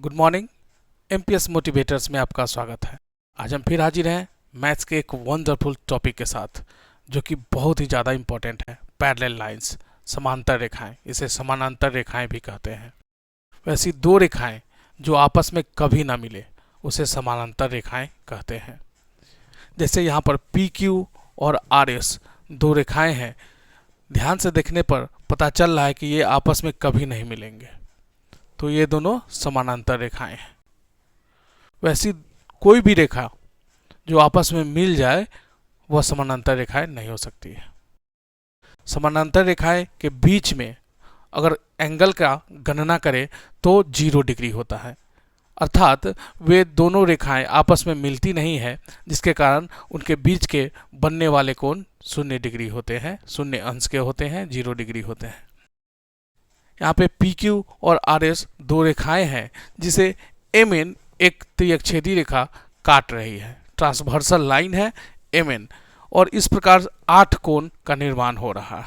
Good morning. MPS motivators में आपका स्वागत है। आज हम फिर हाजिर हैं मैथ्स के एक वंडरफुल टॉपिक के साथ, जो कि बहुत ही ज़्यादा इम्पोर्टेंट है। पैरेलल लाइंस, समांतर रेखाएं, इसे समानांतर रेखाएं भी कहते हैं। वैसी दो रेखाएं जो आपस में कभी ना मिले उसे समानांतर रेखाएं कहते हैं। जैसे यहाँ पर पी क्यू और आर एस दो रेखाएं हैं। ध्यान से देखने पर पता चल रहा है कि ये आपस में कभी नहीं मिलेंगे, तो ये दोनों समानांतर रेखाएं हैं। वैसी कोई भी रेखा जो आपस में मिल जाए वह समानांतर रेखाएं नहीं हो सकती है। समानांतर रेखाएं के बीच में अगर एंगल का गणना करें तो 0 डिग्री होता है, अर्थात वे दोनों रेखाएं आपस में मिलती नहीं है, जिसके कारण उनके बीच के बनने वाले कोण 0 डिग्री होते हैं, 0 अंश के होते हैं, 0 डिग्री होते हैं। यहाँ पे पी क्यू और आर एस दो रेखाएं हैं जिसे एम एन एक त्रिअक्षेदी रेखा काट रही है। ट्रांसवर्सल लाइन है एम एन, और इस प्रकार 8 कोण का निर्माण हो रहा है।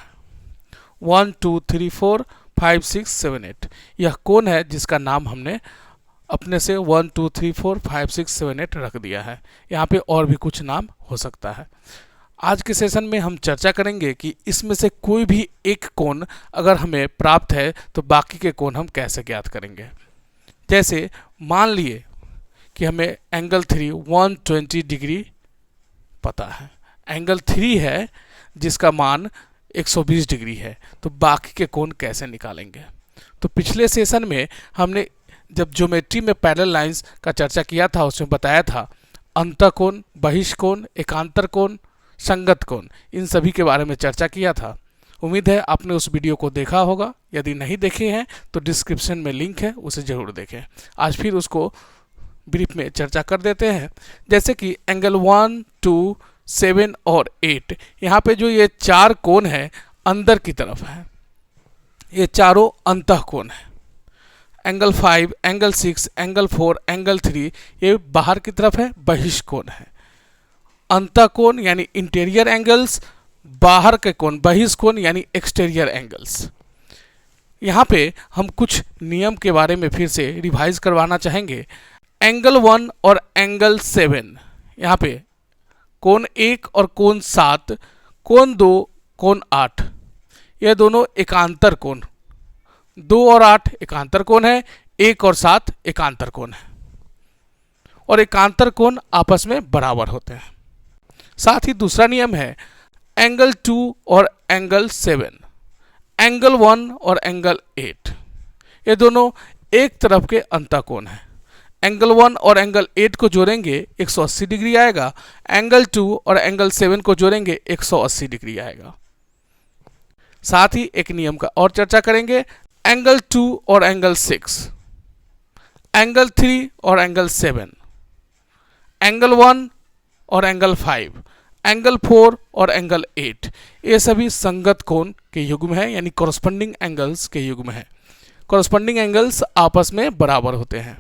1 2 3 4 5 6 7 8 यह कोण है जिसका नाम हमने अपने से 1 2 3 4 5 6 7 8 रख दिया है। यहाँ पे और भी कुछ नाम हो सकता है। आज के सेशन में हम चर्चा करेंगे कि इसमें से कोई भी एक कोण अगर हमें प्राप्त है तो बाकी के कोण हम कैसे ज्ञात करेंगे। जैसे मान लिए कि हमें एंगल 3 120 डिग्री पता है, एंगल 3 है जिसका मान 120 डिग्री है, तो बाकी के कोण कैसे निकालेंगे। तो पिछले सेशन में हमने जब ज्योमेट्री में पैरेलल लाइंस का चर्चा किया था उसमें बताया था अंतःकोण, बहिष्कोण, एकांतर कोण, संगत कोण, इन सभी के बारे में चर्चा किया था। उम्मीद है आपने उस वीडियो को देखा होगा। यदि नहीं देखे हैं तो डिस्क्रिप्शन में लिंक है, उसे जरूर देखें। आज फिर उसको ब्रीफ में चर्चा कर देते हैं। जैसे कि एंगल 1 2 7 और 8, यहाँ पे जो ये 4 कोण है अंदर की तरफ है, ये चारों अंतःकोण है। एंगल 5, एंगल 6, एंगल 4, एंगल 3 ये बाहर की तरफ है, बहिष्कोण है। अंतःकोण यानी इंटीरियर एंगल्स, बाहर के कोण बहिष्कोण यानी एक्सटीरियर एंगल्स। यहाँ पे हम कुछ नियम के बारे में फिर से रिवाइज करवाना चाहेंगे। एंगल 1 और एंगल 7, यहाँ पे कोण 1 और कोण 7, कोण 2, कोण 8, ये दोनों एकांतर कोण, 2 और 8 एकांतर कोण है, 1 और 7 एकांतर कोण है, और एकांतर कोण आपस में बराबर होते हैं। साथ ही दूसरा नियम है एंगल 2 और एंगल 7, एंगल 1 और एंगल 8, ये दोनों एक तरफ के अंतःकोण हैं। एंगल 1 और एंगल 8 को जोड़ेंगे 180 डिग्री आएगा, एंगल 2 और एंगल 7 को जोड़ेंगे 180 डिग्री आएगा। साथ ही एक नियम का और चर्चा करेंगे, एंगल 2 और एंगल 6, एंगल 3 और एंगल 7, एंगल 1 और एंगल 5, एंगल 4 और एंगल 8, ये सभी संगत कोण के युग्म है, यानी कॉरस्पॉन्डिंग एंगल्स के युग्म है। कॉरस्पॉन्डिंग एंगल्स आपस में बराबर होते हैं।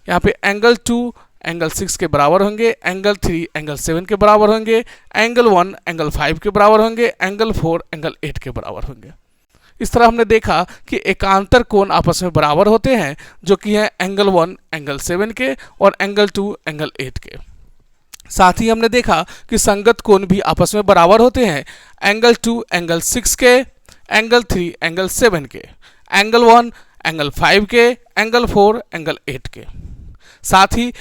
यहाँ पे एंगल 2 एंगल 6 के बराबर होंगे, एंगल 3 एंगल 7 के बराबर होंगे, एंगल 1 एंगल 5 के बराबर होंगे, एंगल 4 एंगल 8 के बराबर होंगे। इस तरह हमने देखा कि एकांतर कोण आपस में बराबर होते हैं, जो कि है एंगल 1 एंगल 7 के और एंगल 2 एंगल 8 के। साथ ही हमने देखा कि संगत कोण भी आपस में बराबर होते हैं, एंगल 2 एंगल 6 के, एंगल 3 एंगल 7 के, एंगल 1 एंगल 5 के, एंगल 4 एंगल 8 के। साथ ही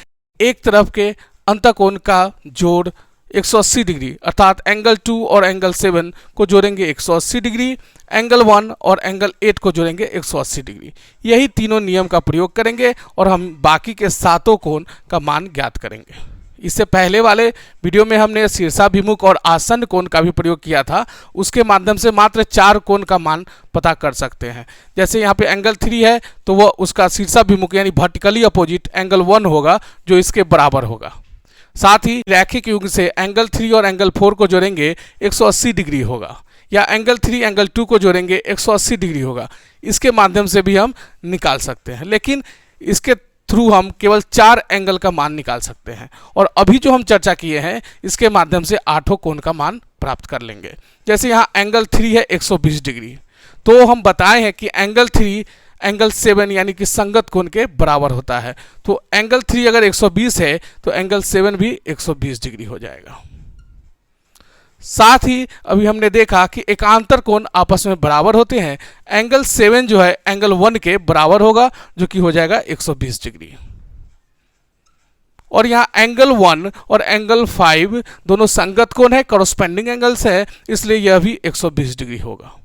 एक तरफ के अंतःकोण का जोड़ 180 डिग्री, अर्थात एंगल 2 और एंगल 7 को जोड़ेंगे 180 डिग्री, एंगल 1 और एंगल 8 को जोड़ेंगे 180 डिग्री। यही तीनों नियम का प्रयोग करेंगे और हम बाकी के 7 कोण का मान ज्ञात करेंगे। इससे पहले वाले वीडियो में हमने शीर्षाभिमुख और आसन्न कोण का भी प्रयोग किया था, उसके माध्यम से मात्र 4 कोण का मान पता कर सकते हैं। जैसे यहाँ पे एंगल 3 है तो वह उसका शीर्षाभिमुख यानी वर्टिकली अपोजिट एंगल 1 होगा, जो इसके बराबर होगा। साथ ही रैखिक युग्म से एंगल 3 और एंगल 4 को जोड़ेंगे 180 डिग्री होगा, या एंगल 3 एंगल 2 को जोड़ेंगे 180 डिग्री होगा। इसके माध्यम से भी हम निकाल सकते हैं, लेकिन इसके थ्रू हम केवल 4 एंगल का मान निकाल सकते हैं, और अभी जो हम चर्चा किए हैं इसके माध्यम से 8 कोण का मान प्राप्त कर लेंगे। जैसे यहाँ एंगल 3 है 120 डिग्री, तो हम बताए हैं कि एंगल 3 एंगल 7 यानी कि संगत कोण के बराबर होता है। तो एंगल 3 अगर 120 है तो एंगल 7 भी 120 डिग्री हो जाएगा। साथ ही अभी हमने देखा कि एकांतर कोण आपस में बराबर होते हैं। एंगल 7 जो है एंगल 1 के बराबर होगा जो कि हो जाएगा 120 डिग्री। और यहाँ एंगल 1 और एंगल 5 दोनों संगत कोण है, कॉरस्पेंडिंग एंगल्स है, इसलिए यह भी 120 डिग्री होगा।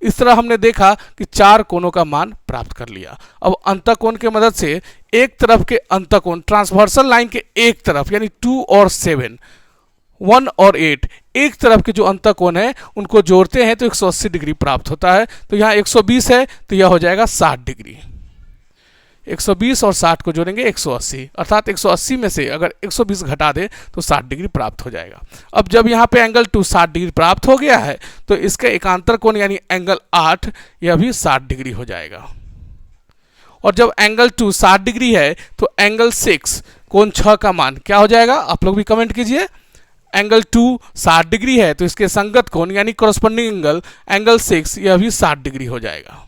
इस तरह हमने देखा कि 4 कोणों का मान प्राप्त कर लिया। अब अंतःकोण की मदद से एक तरफ के अंतःकोण ट्रांसवर्सल लाइन के एक तरफ यानी 2 और 7, 1 और 8 एक तरफ के जो अंतःकोण है उनको जोड़ते हैं तो 180 डिग्री प्राप्त होता है। तो यहाँ 120 है तो यह हो जाएगा 60 डिग्री। 120 और 60 को जोड़ेंगे 180, अर्थात 180 में से अगर 120 घटा दे तो 60 डिग्री प्राप्त हो जाएगा। अब जब यहाँ पे एंगल 2 60 डिग्री प्राप्त हो गया है तो इसका एकांतर कोण यानी एंगल 8 यह भी 60 डिग्री हो जाएगा। और जब एंगल 2 60 डिग्री है तो एंगल 6 कोण 6 का मान क्या हो जाएगा, आप लोग भी कमेंट कीजिए। एंगल 2 60 डिग्री है तो इसके संगत कोण यानी कॉरस्पॉन्डिंग एंगल 6 यह भी 60 डिग्री हो जाएगा।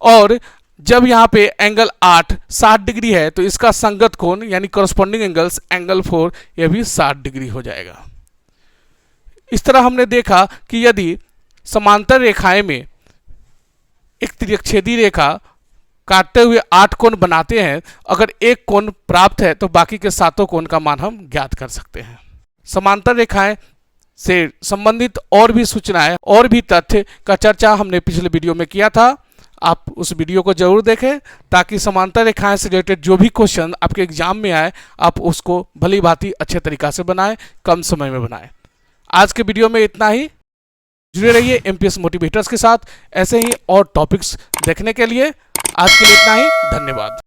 और जब यहाँ पे एंगल 8 60 डिग्री है तो इसका संगत कोण यानी कॉरस्पॉन्डिंग एंगल्स एंगल 4 यह भी 60 डिग्री हो जाएगा। इस तरह हमने देखा कि यदि समांतर रेखाएं में एक त्रिज्यछेदी रेखा काटते हुए 8 कोण बनाते हैं, अगर एक कोण प्राप्त है तो बाकी के 7 कोण का मान हम ज्ञात कर सकते हैं। समांतर रेखाएं से संबंधित और भी सूचनाएं और भी तथ्य का चर्चा हमने पिछले वीडियो में किया था। आप उस वीडियो को जरूर देखें ताकि समांतर रेखाएं से रिलेटेड जो भी क्वेश्चन आपके एग्जाम में आए आप उसको भली भांति अच्छे तरीका से बनाएं, कम समय में बनाएं। आज के वीडियो में इतना ही। जुड़े रहिए एमपीएस मोटिवेटर्स के साथ ऐसे ही और टॉपिक्स देखने के लिए। आज के लिए इतना ही, धन्यवाद।